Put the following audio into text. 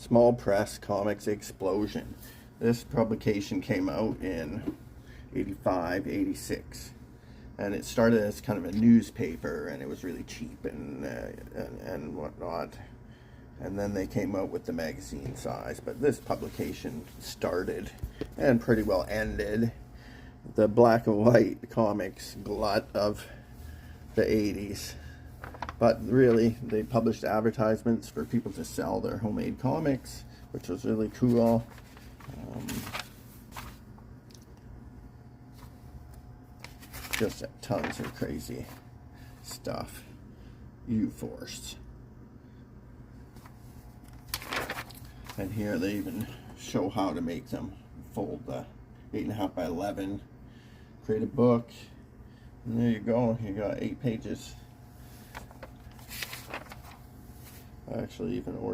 Small press comics explosion. This publication came out in 85, 86. And it started as kind of a newspaper, and it was really cheap and whatnot. And then they came out with the magazine size. But this publication started and pretty well ended the black and white comics glut of the 80s. But really, they published advertisements for people to sell their homemade comics, which was really cool. Just tons of crazy stuff. U-Force. And here they even show how to make them. Fold the 8.5 by 11. Create a book. And there you go. You got 8 pages. I actually even ordered